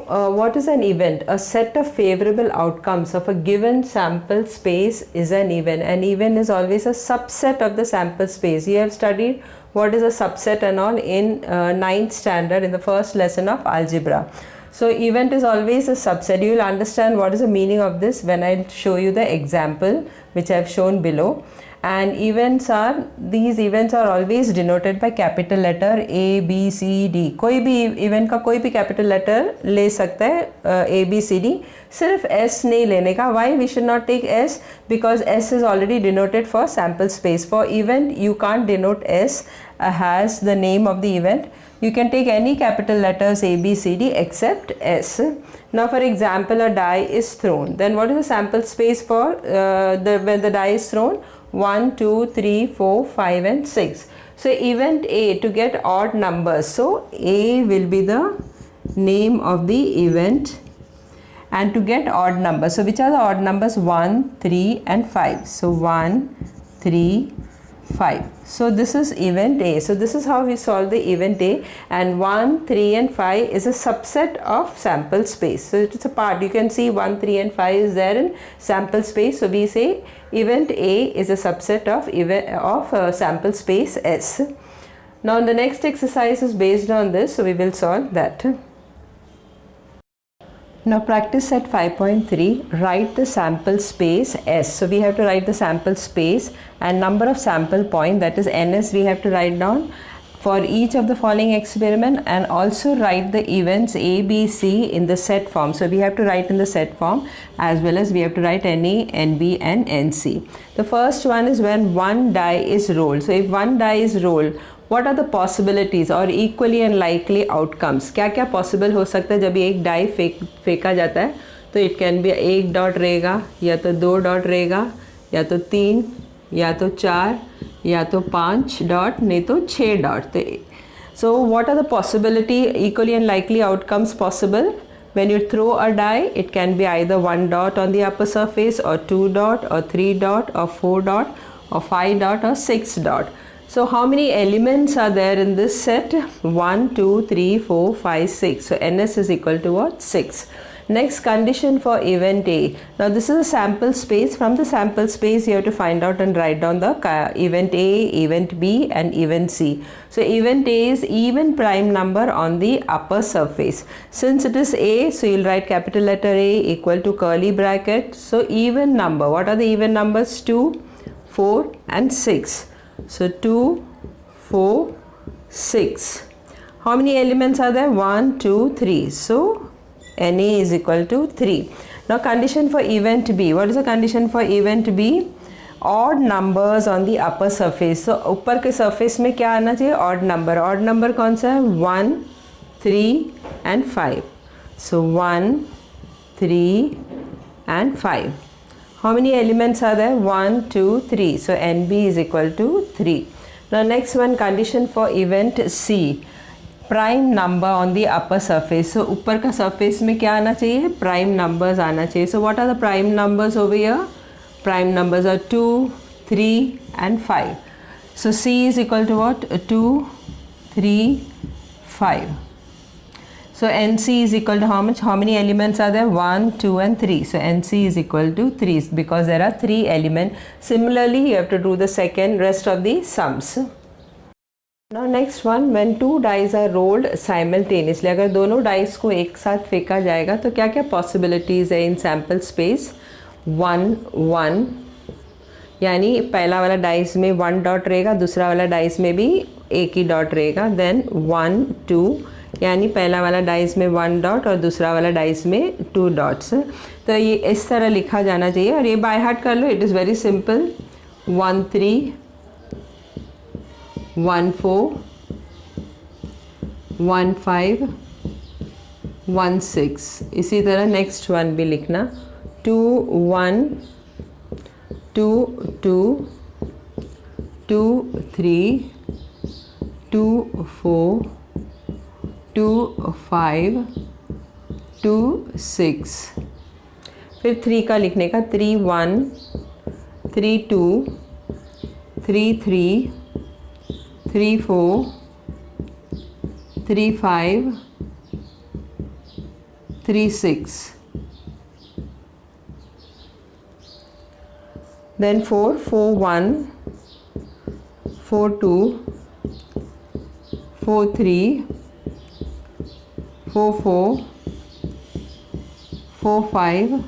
what is an event? A set of favorable outcomes of a given sample space is an event. An event is always a subset of the sample space. You have studied what is a subset and all in 9th standard in the first lesson of algebra. So event is always a subset. You will understand what is the meaning of this when I show you the example which I have shown below. And these events are always denoted by capital letter A, B, C, D. कोई भी event का कोई भी capital letter ले सकता है A, B, C, D. सिर्फ S नहीं लेने का. Why we should not take S? Because S is already denoted for sample space. For event you can't denote S as the name of the event. You can take any capital letters A, B, C, D except S. Now for example, a die is thrown. Then what is the sample space for when the die is thrown? 1, 2, 3, 4, 5 and 6. So event A, to get odd numbers. So A will be the name of the event, and to get odd numbers. So which are the odd numbers? 1, 3 and 5. So 1, 3, 5. So this is event A. So this is how we solve the event A, and 1, 3 and 5 is a subset of sample space. So it's a part. You can see 1, 3 and 5 is there in sample space. So we say event A is a subset of sample space S. Now the next exercise is based on this, so we will solve that. Now practice set 5.3, write the sample space S. So we have to write the sample space and number of sample point, that is NS, we have to write down for each of the following experiment, and also write the events A, B, C in the set form. So we have to write in the set form, as well as we have to write NA, NB and NC. The first one is when one die is rolled. So if one die is rolled, what are the possibilities or equally and likely outcomes? क्या क्या possible हो सकता है जब एक die फेंका जाता है? तो it can be 1 डॉट रहेगा, या तो 2 डॉट रहेगा, या तो 3, या तो 4, या तो 5 डॉट, नहीं तो 6 dot. So what are the possibility equally and likely outcomes possible? When you throw a die, it can be either 1 dot on the upper surface, or 2 dot, or 3 dot, or 4 dot, or 5 dot, or 6 dot. So how many elements are there in this set? 1, 2, 3, 4, 5, 6. So NS is equal to what? 6. Next condition for event A. Now this is a sample space. From the sample space you have to find out and write down the event A, event B and event C. So event A is even prime number on the upper surface. Since it is A, so you'll write capital letter A equal to curly bracket. So even number. What are the even numbers? 2, 4 and 6. So 2, 4, 6. How many elements are there? 1, 2, 3. So NA is equal to 3. Now condition for event B. What is the condition for event B? Odd numbers on the upper surface. So ऊपर के surface में क्या आना चाहिए? Odd number. Odd number कौन सा है? 1, 3 and 5. So 1, 3 and 5. How many elements are there? 1, 2, 3. So NB is equal to 3. Now next one, condition for event C. Prime number on the upper surface. So ऊपर का surface में क्या आना चाहिए? Prime numbers आना चाहिए. So what are the prime numbers over here? Prime numbers are 2, 3 and 5. So C is equal to what? 2, 3, 5. So NC is equal to how much? How many elements are there? 1, 2 and 3. So NC is equal to 3 because there are 3 elements. Similarly, you have to do the rest of the sums. Now next one, when 2 dice are rolled simultaneously, अगर दोनों dice को एक साथ फेंका जाएगा तो क्या क्या possibilities है in sample space? 1, 1, यानी पहला वाला dice में 1 डॉट रहेगा, दूसरा वाला dice में भी एक ही डॉट रहेगा. Then 1, 2, यानी पहला वाला डाइस में 1 डॉट और दूसरा वाला डाइस में 2 डॉट्स. तो ये इस तरह लिखा जाना चाहिए और ये बाय हार्ट कर लो. It is very simple. 1, 3, 1, 4, 1, 5, 1, 6. इसी तरह नेक्स्ट वन भी लिखना. 2, 1, 2, 2, 2, 3, 2, 4, 2, 5, 2, 6. फिर 3 का लिखने का 3, 1, 3, 2, 3, 3, 3, 4, 3, 5, 3 6, then 4 4 1, 4 2, 4 3, 4 4, 4 5,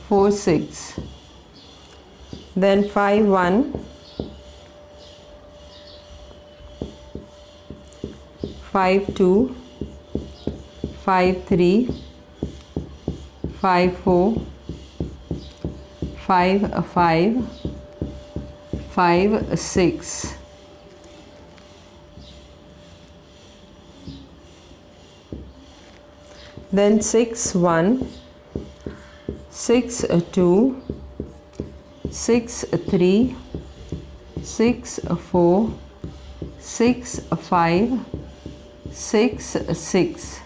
4 6, then 5 1, 5 2, 5 3, 5 4, 5 5, 5 6, then 6 1, 6 2, 6 3, 6 4, 6 5, 6 6,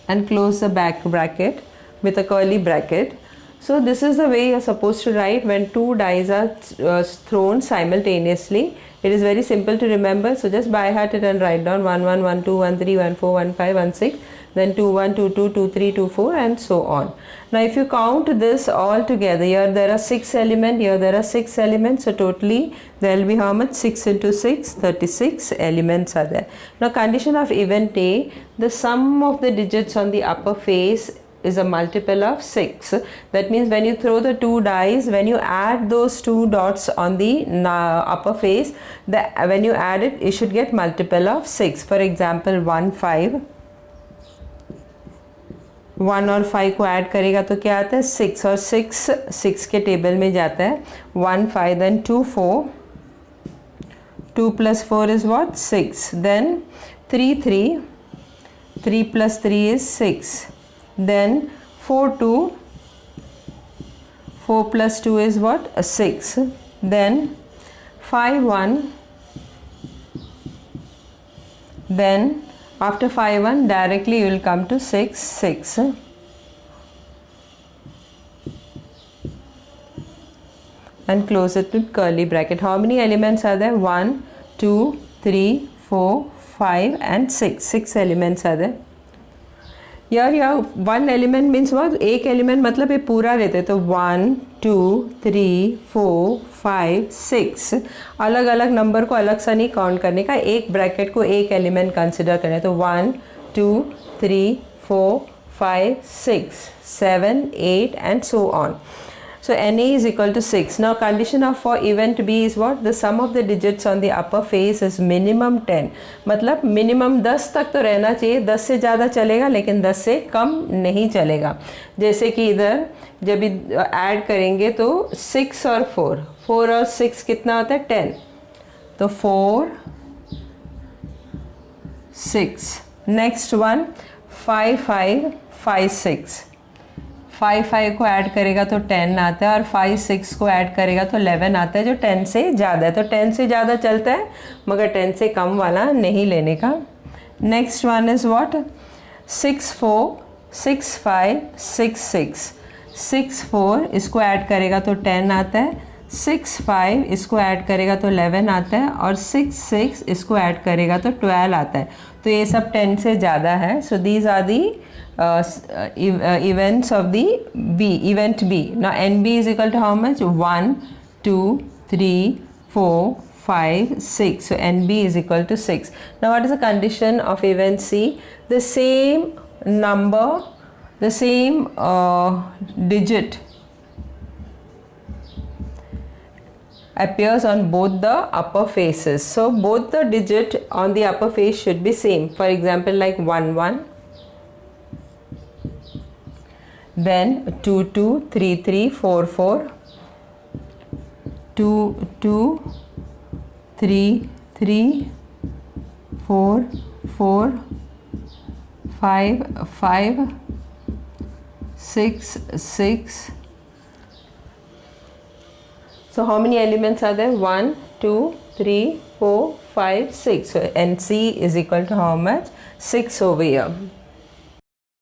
and close the back bracket with a curly bracket. So this is the way you're supposed to write when two dice are thrown simultaneously. It is very simple to remember, so just by heart it and write down 1 1 1 2 1 3 1 4 1 5 1 6, then 2 1 2 2 2 3 2 4, and so on. Now if you count this all together, here there are 6 elements, here there are 6 elements, so totally there will be how much? 6 into 6, 36 elements are there. Now condition of event A, the sum of the digits on the upper face is a multiple of 6. That means when you throw the two dice, when you add those two dots on the upper face, when you add it, you should get multiple of 6. For example, 1 5, 1 और 5 को add करेगा तो क्या आता है? 6, और 6 के table में जाता है. 1 5, then 2 4, 2 plus 4 is what? 6, then 3 3, 3 plus 3 is 6, then 4 2, 4 plus 2 is what? 6, then 5 1, then after 5 1 directly you will come to 6 6, and close it with curly bracket. How many elements are there? 1 2 3 4 5 and 6. 6 elements are there. Here one element means what? एक element मतलब ये पूरा रहते, तो 1 2 3 4 5 6 अलग अलग number को अलग सा नहीं काउंट करने का, एक ब्रैकेट को एक एलिमेंट कंसिडर करना है. तो 1 2 3 4 5 6 7 8 and so on. So NA is equal to 6. Now condition of for event B is what? The sum of the digits on the upper face is minimum 10. मतलब minimum 10 तक तो रहना चाहिए, 10 से ज़्यादा चलेगा लेकिन 10 से कम नहीं चलेगा. जैसे कि इधर जब ऐड करेंगे तो 6 और 4 और 6 कितना होता है? 10. तो 4 6. Next one 5 5 5 6. 5 5 को ऐड करेगा तो 10 आता है, और 5 6 को ऐड करेगा तो 11 आता है, जो 10 से ज़्यादा है. तो 10 से ज़्यादा चलता है मगर 10 से कम वाला नहीं लेने का. Next one is what? 6 4 6 5 6 6. 6 4 इसको ऐड करेगा तो 10 आता है, 6 5 इसको ऐड करेगा तो 11 आता है, और 6 6 इसको ऐड करेगा तो 12 आता है. तो ये सब 10 से ज़्यादा है. So these are the events of the event B. Now NB is equal to how much? 1 2 3 4 5 6. So NB is equal to 6. Now what is the condition of event C? The same number, the same digit appears on both the upper faces. So both the digit on the upper face should be same. For example, like 1 1, then 2 2 3 3 4 4, 2 2 3 3 4 4, 5 5 6 6. So how many elements are there? 1 2 3 4 5 6. So NC is equal to how much? 6 over here.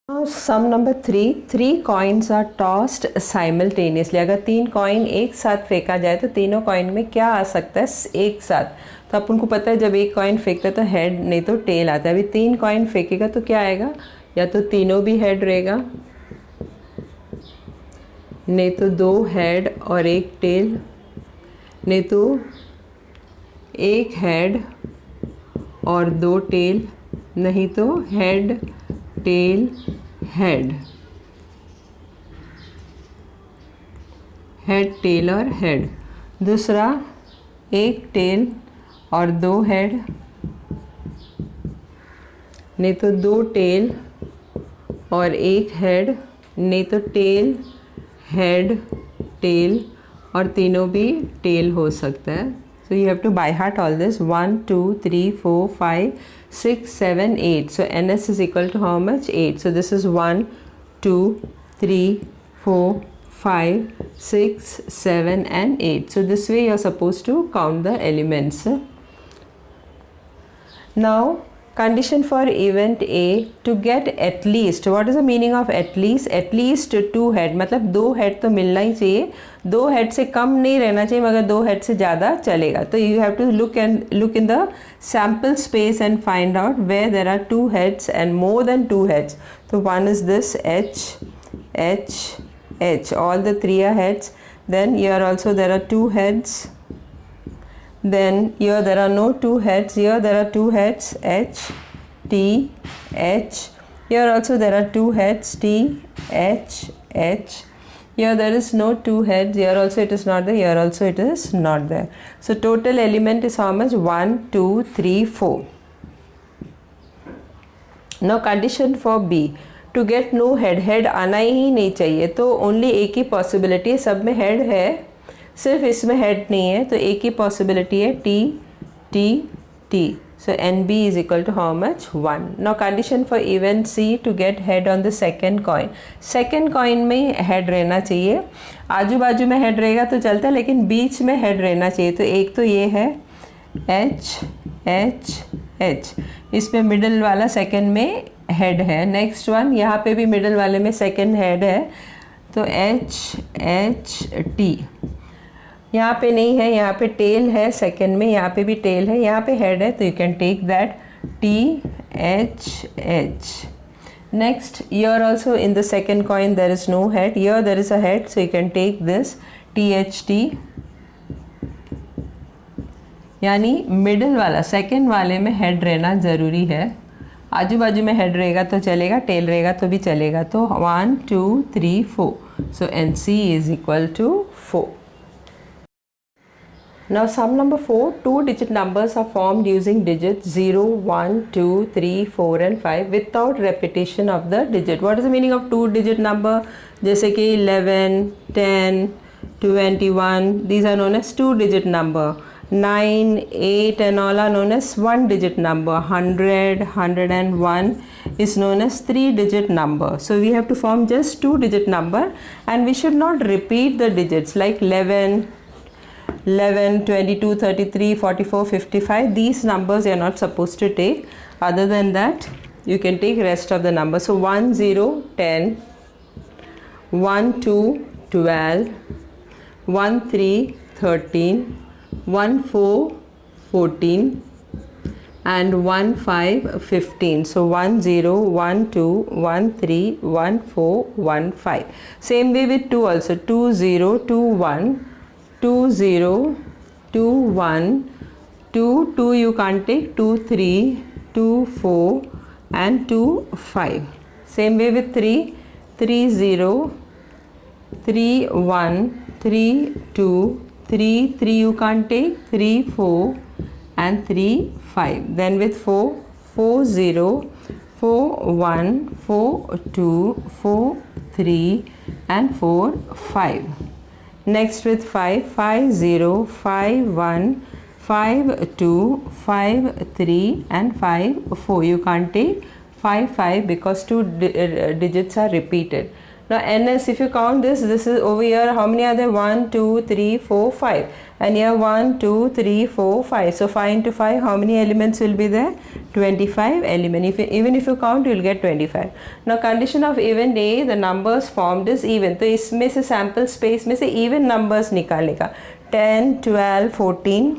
Now sum number 3. 3 coins are tossed simultaneously. अगर 3 coin एक साथ फेंका जाए तो तीनों coin में क्या आ सकता है एक साथ? तो अपन को पता है जब एक कॉइन फेंकता है तो हेड नहीं तो टेल आता है. अभी 3 कॉइन फेंकेगा तो क्या आएगा? या तो तीनों भी हेड रहेगा, नहीं तो 2 हेड और 1 टेल, नहीं तो 1 हेड और 2 टेल, नहीं तो head tail head, head tail और हेड। दूसरा 1 टेल और 2 हेड, नहीं तो 2 टेल और 1 हेड, नहीं तो टेल हेड टेल, और तीनों भी टेल हो सकता है। So you have to by heart all this 1 2 3 4 5 6 7 8. So ns is equal to how much? 8. So this is 1 2 3 4 5 6 7 and 8. So this way you are supposed to count the elements. Now condition for event A to get at least, what is the meaning of at least? At least 2 head, मतलब 2 head तो मिलना ही चाहिए, 2 head से कम नहीं रहना चाहिए, मगर 2 head से ज़्यादा चलेगा। तो you have to look in the sample space and find out where there are 2 heads and more than 2 heads. So one is this H, H, H, all the 3 are heads. Then here also there are 2 heads. Then here there are no 2 heads, here there are 2 heads, H, T, H. Here also there are 2 heads, T, H, H. Here there is no 2 heads, here also it is not there, here also it is not there. So total element is how much? 1 2 3 4. Now condition for B, to get no head, head आना ही नहीं चाहिए, तो only एक ही possibility है, सब में head है, सिर्फ इसमें हेड नहीं है, तो एक ही पॉसिबिलिटी है T T T. So N B is equal to how much? 1. Now condition for event C to get head on the second coin, second coin में हेड रहना चाहिए, आजू बाजू में हेड रहेगा तो चलता है, लेकिन बीच में हेड रहना चाहिए। तो एक तो ये है एच एच एच, इसमें मिडल वाला सेकेंड में हेड है। नेक्स्ट वन, यहाँ पे भी मिडल वाले में सेकेंड हेड है, तो एच एच टी। यहाँ पे नहीं है, यहाँ पे टेल है सेकेंड में, यहाँ पे भी टेल है, यहाँ पे हेड है, तो you can take that T H H. Next, here also in the second coin there is no head, here there is a head, so you can take this T H T. यानी middle वाला second वाले में head रहना ज़रूरी है, आजू बाजू में हेड रहेगा तो चलेगा, टेल रहेगा तो भी चलेगा। तो 1 2 3 4, so N C is equal to 4. Now sum number 4, 2-digit numbers are formed using digits 0, 1, 2, 3, 4 and 5 without repetition of the digit. What is the meaning of 2-digit number? जैसे कि 11, 10, 21, these are known as 2-digit number. 9, 8 and all are known as 1-digit number. 100, 101 is known as 3-digit number. So we have to form just 2-digit number, and we should not repeat the digits like 11, 22, 33, 44, 55. These numbers you are not supposed to take. Other than that, you can take rest of the numbers. So 1 0 10, 1 2 12, 1 3 13, 1 4 14 and 1 5 15. So 1 0 1 2 1 3 1 4 1 5. Same way with 2 also, 2 0 2 1, 2 0 2 1, 2 2 you can't take, 2 3 2 4 and 2 5. Same way with 3, 3 0 3 1 3 2 3 3 you can't take, 3 4 and 3 5. Then with 4, 4 0 4 1 4 2 4 3 and 4 5. Next with 5, 5 0 5 1 5 2 5 3 and 5 4. You can't take 5 5 because 2 digits are repeated. Now ns, if you count this is over here, how many are there? 1 2 3 4 5, and here 1 2 3 4 5. So 5 into 5, how many elements will be there? 25 elements. Even if you count, you will get 25. Now condition of event A, the numbers formed is even. तो इसमें से sample space में से even numbers निकालने का, 10 12 14,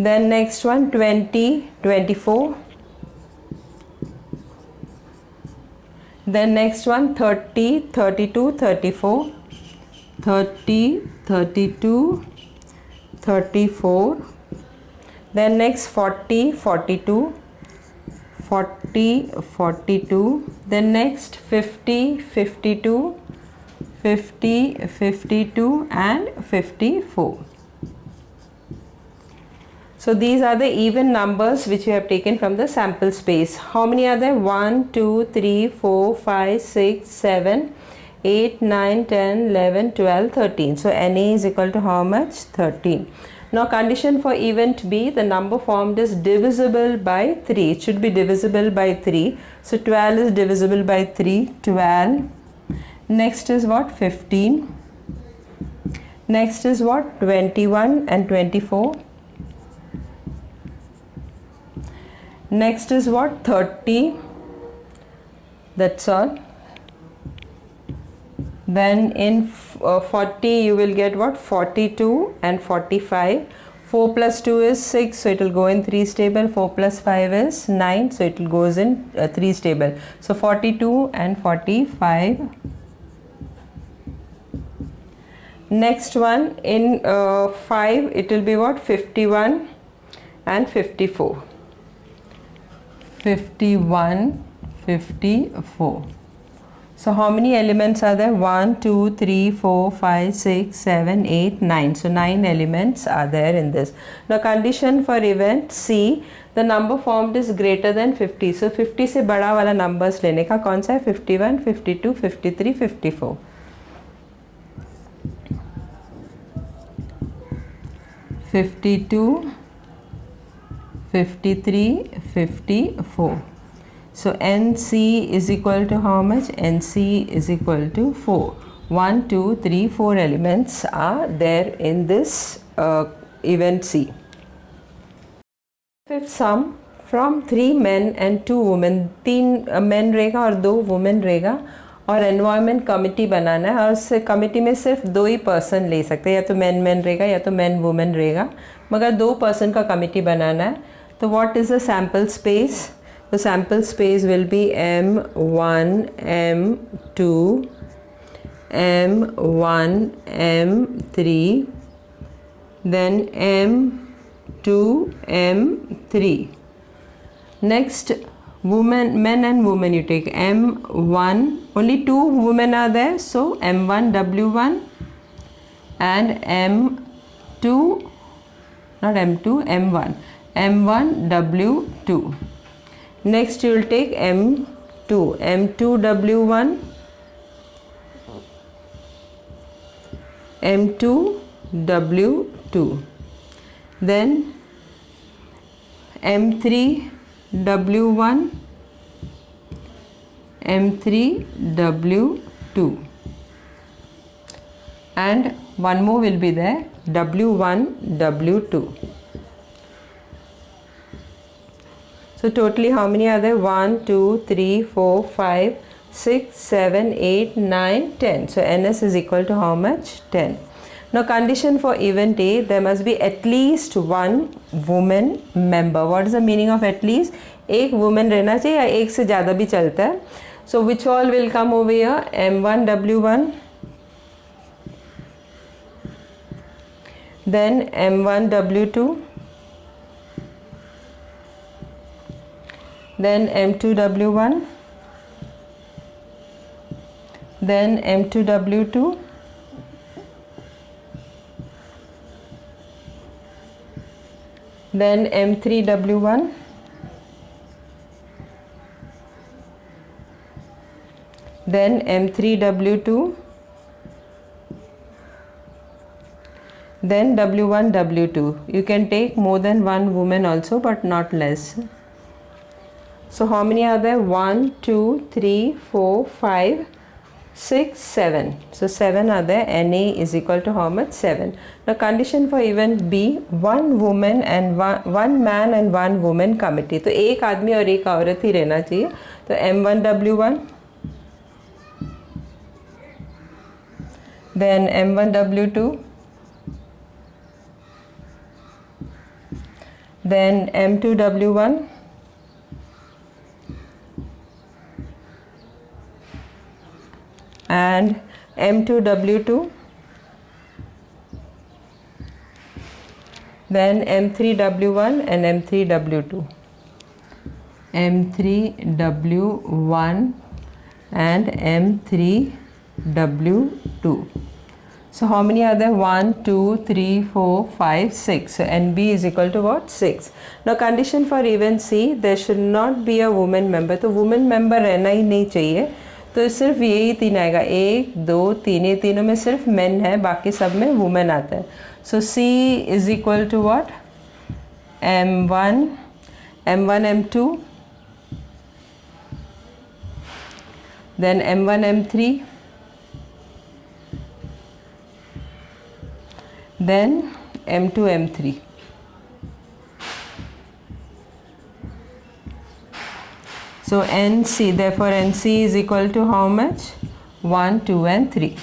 Then next one 20, 24. Then next one 30, 32, 34. 30, 32, 34. Then next 40, 42. 40, 42. Then next 50, 52. 50, 52 and 54. So these are the even numbers which we have taken from the sample space. How many are there? 1, 2, 3, 4, 5, 6, 7, 8, 9, 10, 11, 12, 13. So NA is equal to how much? 13. Now condition for event B, the number formed is divisible by 3. It should be divisible by 3. So 12 is divisible by 3. 12. Next is what? 15. Next is what? 21 and 24. Next is what? 30. That's all. Then in 40 you will get what? 42 and 45. 4 plus 2 is 6, so it will go in 3 stable. 4 plus 5 is 9, so it will goes in 3 stable. So 42 and 45. Next one in 5 it will be what? 51 and 54. 51, 54. So how many elements are there? 1, 2, 3, 4, 5, 6, 7, 8, 9. So 9 elements are there in this. Now condition for event C, the number formed is greater than 50. So 50 से बड़ा वाला numbers लेने का कौन सा है? 51, 52, 53, 54. 52, 53, 54. So NC is equal to how much? NC is equal to 4. 1, 2, 3, 4 elements are there in this event C. Fifth sum, from 3 men and 2 women, 3 men रहेगा और 2 women रहेगा और एनवायरनमेंट कमिटी बनाना है और उस कमिटी में सिर्फ 2 ही पर्सन ले सकते हैं, या तो मैन रहेगा या तो मैन वुमेन रहेगा, मगर 2 पर्सन का कमिटी बनाना है. तो what is the sample space? The sample space will be M1, M2, M1, M3, then M2, M3. Next, women, men and women, you take M1, only 2 women are there, so M1 W1 and M2, not M2, M1, M1 W2. Next you will take M2, M2 W1, M2 W2, then M3 W1, M3 W2, and one more will be there, W1 W2. So totally how many are there? 1, 2, 3, 4, 5, 6, 7, 8, 9, 10. So NS is equal to how much? 10. Now condition for event A, there must be at least 1 woman member. What is the meaning of at least? एक woman रहना चाहिए या एक से ज़्यादा भी चलता है. So which all will come over here? M1 W1, then M1 W2, then M2 W1, then M2 W2, then M3 W1, then M3 W2, then W1 W2. You can take more than 1 woman also, but not less. So how many are there? 1, 2, 3, 4, 5, 6, 7. So 7 are there. NA is equal to how much? 7. Now condition for event B, 1 woman and 1 man and 1 woman committee. तो एक आदमी और एक औरत ही रहना चाहिए. तो M1 W1, then M1 W2, then M2W1, and M2W2, then M3W1 and M3W2, M3W1 and M3W2. So how many are there? 1, 2, 3, 4, 5, 6. So NB is equal to what? 6. Now condition for event C, there should not be a woman member. तो woman member रहना ही नहीं चाहिए, तो सिर्फ यही तीन आएगा, 1, 2, 3, ये तीनों में सिर्फ men है, बाकी सब में woman आता है. So C is equal to what? M1, M2, then M1, M3, then M2, M3. So NC, therefore NC is equal to how much? 1, 2 and 3.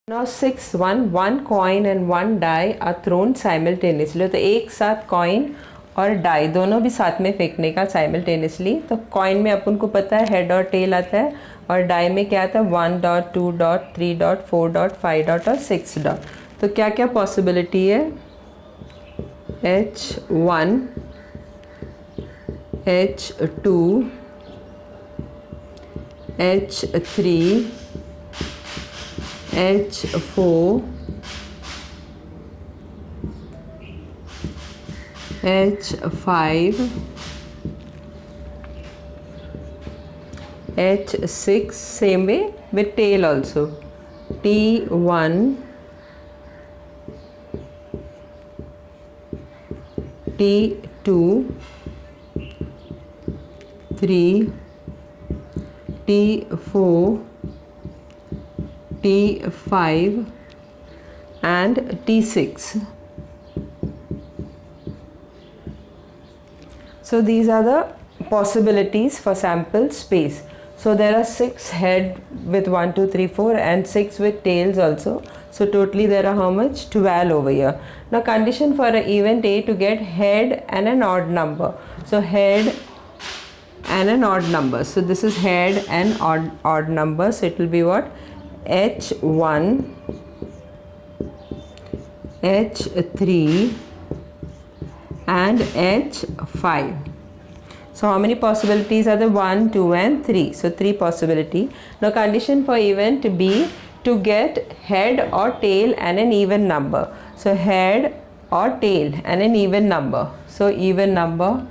Now 6, 1 coin and 1 die are thrown simultaneously. तो एक साथ coin और die दोनों भी साथ में फेंकने का simultaneously. तो coin में अपन को पता है head और tail आता है, और die में क्या आता है? 1 dot, 2 dot, 3 dot, 4 dot, 5 dot और 6 dot. तो क्या क्या possibility है? H1, H2, H3, H4, H5, H6, same way with tail also. T1, T2, 3, T4, T5 and T6. So these are the possibilities for sample space. So there are 6 head with 1, 2, 3, 4 and 6 with tails also. So totally there are how much? 12 over here. Now condition for an event A to get head and an odd number. So head and an odd number. So this is head and odd number. So it will be what? H1, H3 and H5. So how many possibilities are there? 1, 2 and 3. So 3 possibility. Now condition for event B to get head or tail and an even number. So head or tail and an even number. So even number.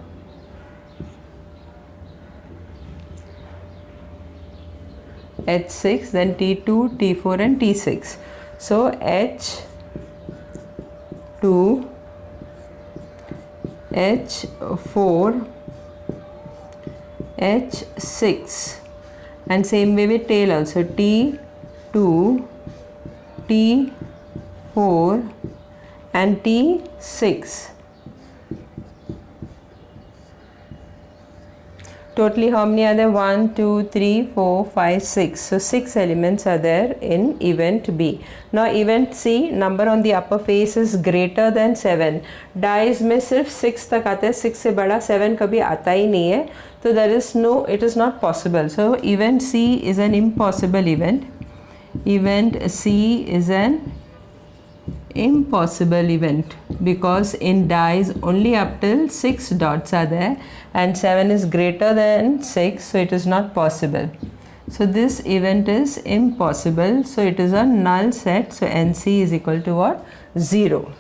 H6, then T2, T4 and T6. So H2, H4, H6 and same way with tail also. T2, T4 and T6. Totally how many are there? 1, 2, 3, 4, 5, 6. So 6 elements are there in event B. Now event C, number on the upper face is greater than 7. Dies में सिर्फ 6 तक आते हैं, 6 से बड़ा 7 कभी आता ही नहीं है. So there is no, it is not possible. So event C is an impossible event. Event C is an impossible event because in dies only up till 6 dots are there and 7 is greater than 6, so it is not possible. So this event is impossible, so it is a null set. So NC is equal to what? 0.